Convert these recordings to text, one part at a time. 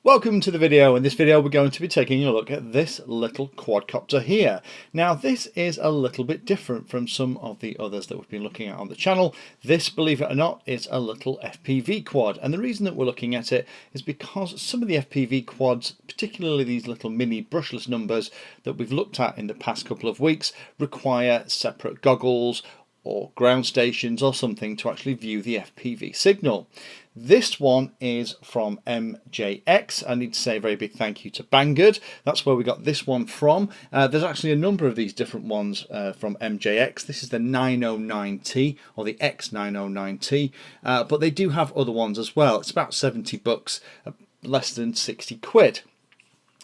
Welcome to the video. In this video we're going to be taking a look at this little quadcopter here. Now this is a little bit different from some of the others that we've been looking at on the channel. This, believe it or not, is a little FPV quad, and the reason that we're looking at it is because some of the FPV quads, particularly these little mini brushless numbers that we've looked at in the past couple of weeks, require separate goggles or ground stations or something to actually view the FPV signal. This one is from MJX. I need to say a very big thank you to Banggood. That's where we got this one from. There's actually a number of these different ones from MJX. This is the 909T or the X909T, but they do have other ones as well. It's about 70 bucks, less than 60 quid.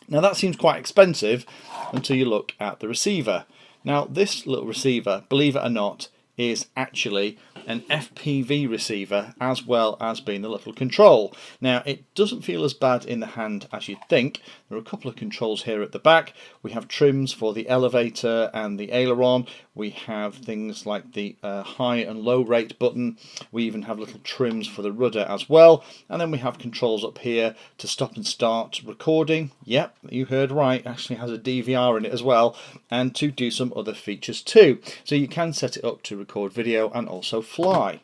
Now that seems quite expensive until you look at the receiver. Now this little receiver, believe it or not, is actually an FPV receiver as well as being the little control. Now it doesn't feel as bad in the hand as you'd think. There are a couple of controls here at the back. We have trims for the elevator and the aileron. We have things like the high and low rate button. We even have little trims for the rudder as well. And then we have controls up here to stop and start recording. Yep, you heard right, it actually has a DVR in it as well, and to do some other features too. So you can set it up to record video and also fly.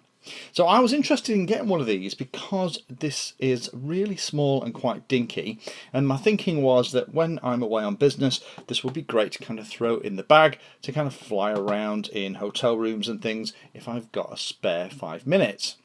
So I was interested in getting one of these because this is really small and quite dinky, and my thinking was that when I'm away on business this would be great to kind of throw in the bag to kind of fly around in hotel rooms and things if I've got a spare 5 minutes.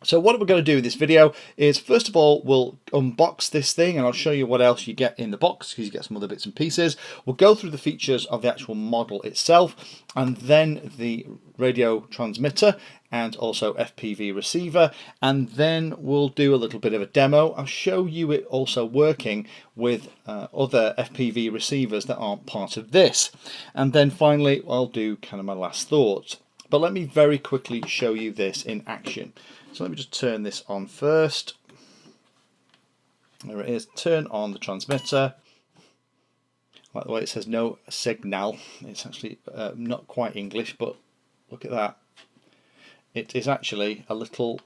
So what we're going to do in this video is, first of all, we'll unbox this thing and I'll show you what else you get in the box, because you get some other bits and pieces. We'll go through the features of the actual model itself, and then the radio transmitter and also FPV receiver, and then we'll do a little bit of a demo. I'll show you it also working with other FPV receivers that aren't part of this, and then finally I'll do kind of my last thoughts. But let me very quickly show you this in action. So let me just turn this on first. There it is. Turn on the transmitter. Like the way it says no signal. It's actually not quite English, but look at that. It is actually a little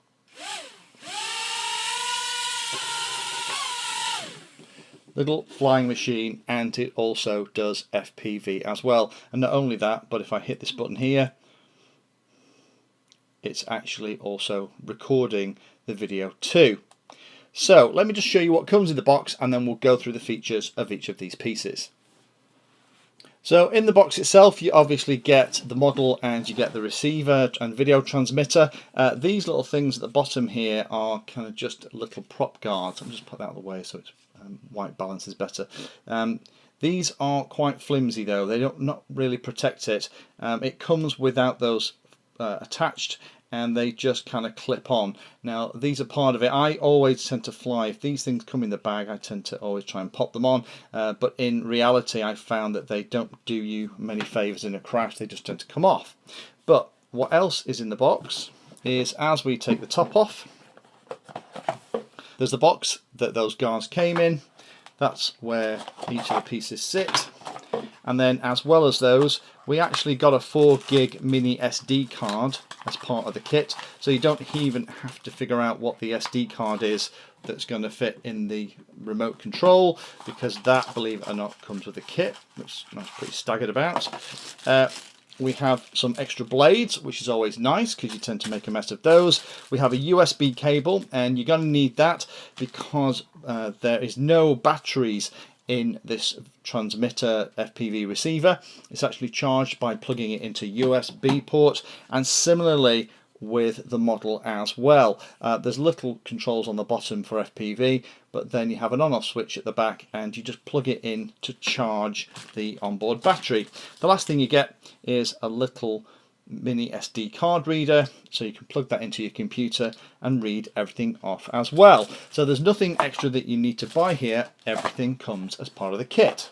flying machine, and it also does FPV as well. And not only that, but if I hit this button here, it's actually also recording the video too. So let me just show you what comes in the box, and then we'll go through the features of each of these pieces. So in the box itself you obviously get the model and you get the receiver and video transmitter. These little things at the bottom here are kind of just little prop guards. I'll just put that out of the way so it's white balance is better. These are quite flimsy though, they don't not really protect it. It comes without those attached, and they just kind of clip on. Now these are part of it. I always tend to fly, if these things come in the bag, I tend to always try and pop them on, but in reality I found that they don't do you many favours in a crash, they just tend to come off. But what else is in the box is, as we take the top off, there's the box that those guards came in. That's where each of the pieces sit. And then as well as those, we actually got a 4 gig mini SD card as part of the kit, so you don't even have to figure out what the SD card is that's going to fit in the remote control, because that, believe it or not, comes with the kit, which I'm pretty staggered about. We have some extra blades, which is always nice because you tend to make a mess of those. We have a USB cable, and you're going to need that because there is no batteries in this transmitter FPV receiver. It's actually charged by plugging it into USB port, and similarly with the model as well. There's little controls on the bottom for FPV, but then you have an on-off switch at the back and you just plug it in to charge the onboard battery. The last thing you get is a little mini SD card reader, so you can plug that into your computer and read everything off as well. So there's nothing extra that you need to buy here, everything comes as part of the kit.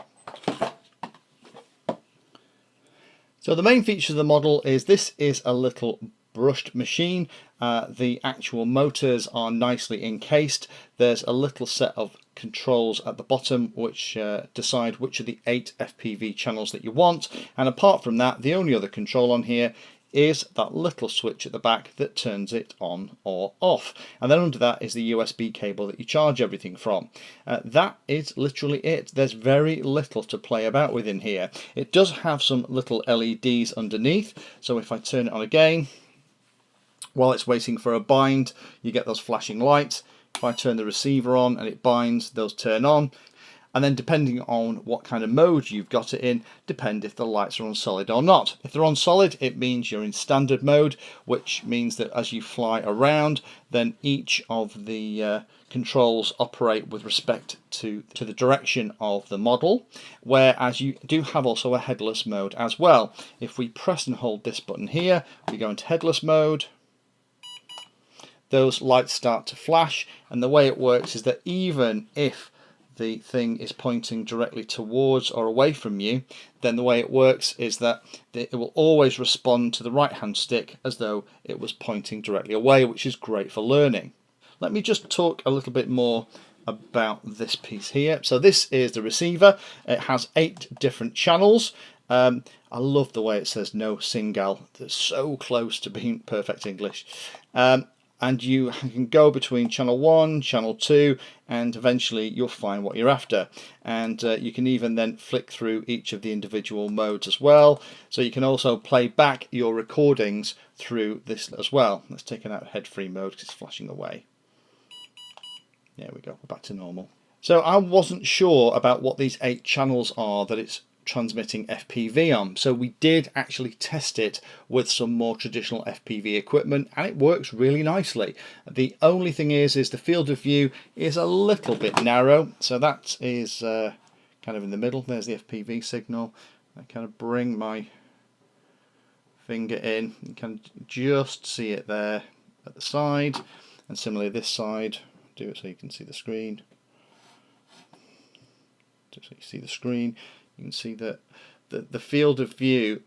So the main feature of the model is this is a little brushed machine. The actual motors are nicely encased. There's a little set of controls at the bottom which decide which of the 8 FPV channels that you want, and apart from that the only other control on here is that little switch at the back that turns it on or off, and then under that is the USB cable that you charge everything from. That is literally it. There's very little to play about with in here. It does have some little LEDs underneath, so if I turn it on again, while it's waiting for a bind, you get those flashing lights. If I turn the receiver on and it binds, those turn on. And then depending on what kind of mode you've got it in, depend if the lights are on solid or not. If they're on solid, it means you're in standard mode, which means that as you fly around, then each of the controls operate with respect to the direction of the model, whereas you do have also a headless mode as well. If we press and hold this button here, we go into headless mode. Those lights start to flash, and the way it works is that even if the thing is pointing directly towards or away from you, then the way it works is that it will always respond to the right hand stick as though it was pointing directly away, which is great for learning. Let me just talk a little bit more about this piece here. So this is the receiver. It has 8 different channels. I love the way it says no single. It's so close to being perfect English. And you can go between channel 1, channel 2, and eventually you'll find what you're after. And you can even then flick through each of the individual modes as well. So you can also play back your recordings through this as well. Let's take it out of head-free mode because it's flashing away. There we go, we're back to normal. So I wasn't sure about what these 8 channels are that it's transmitting FPV on, so we did actually test it with some more traditional FPV equipment, and it works really nicely. The only thing is the field of view is a little bit narrow, so that is kind of in the middle. There's the FPV signal. I kind of bring my finger in, you can just see it there at the side, and similarly this side. Do it so you can see the screen. Just so you see the screen. You can see that the field of view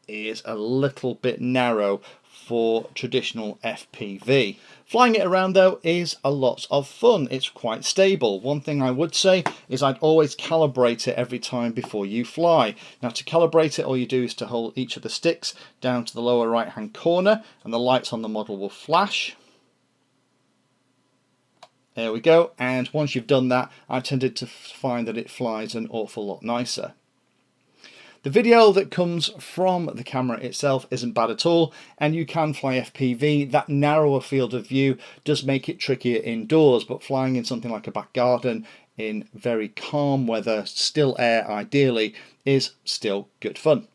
is a little bit narrow for traditional FPV. Flying it around though is a lot of fun. It's quite stable. One thing I would say is I'd always calibrate it every time before you fly. Now to calibrate it, all you do is to hold each of the sticks down to the lower right hand corner and the lights on the model will flash. There we go, and once you've done that, I tended to find that it flies an awful lot nicer. The video that comes from the camera itself isn't bad at all, and you can fly FPV. That narrower field of view does make it trickier indoors, but flying in something like a back garden in very calm weather, still air ideally, is still good fun.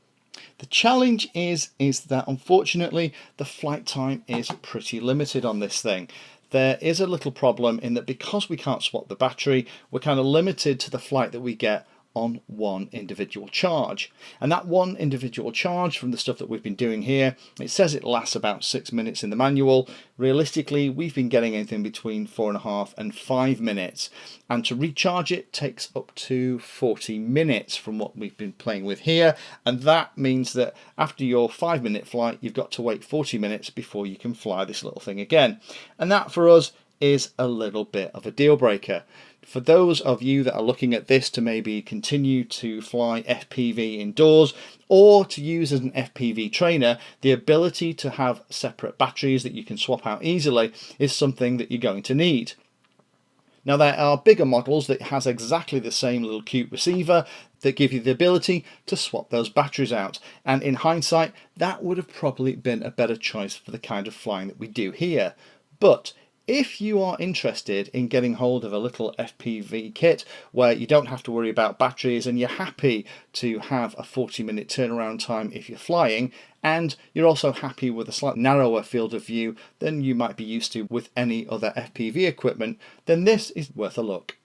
The challenge is that unfortunately the flight time is pretty limited on this thing. There is a little problem in that because we can't swap the battery, we're kind of limited to the flight that we get on one individual charge. And that one individual charge, from the stuff that we've been doing here, it says it lasts about 6 minutes in the manual. Realistically, we've been getting anything between 4.5 and 5 minutes. And to recharge it takes up to 40 minutes from what we've been playing with here. And that means that after your 5-minute flight, you've got to wait 40 minutes before you can fly this little thing again. And that for us is a little bit of a deal breaker. For those of you that are looking at this to maybe continue to fly FPV indoors or to use as an FPV trainer, the ability to have separate batteries that you can swap out easily is something that you're going to need. Now there are bigger models that has exactly the same little cute receiver that give you the ability to swap those batteries out, and in hindsight that would have probably been a better choice for the kind of flying that we do here. But if you are interested in getting hold of a little FPV kit where you don't have to worry about batteries and you're happy to have a 40-minute turnaround time if you're flying, and you're also happy with a slightly narrower field of view than you might be used to with any other FPV equipment, then this is worth a look.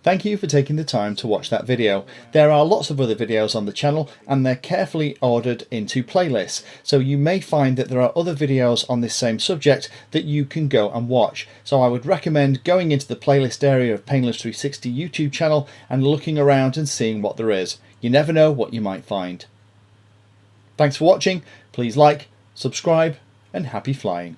Thank you for taking the time to watch that video. There are lots of other videos on the channel and they're carefully ordered into playlists, so you may find that there are other videos on this same subject that you can go and watch. So I would recommend going into the playlist area of Painless 360 YouTube channel and looking around and seeing what there is. You never know what you might find. Thanks for watching. Please like, subscribe, and happy flying.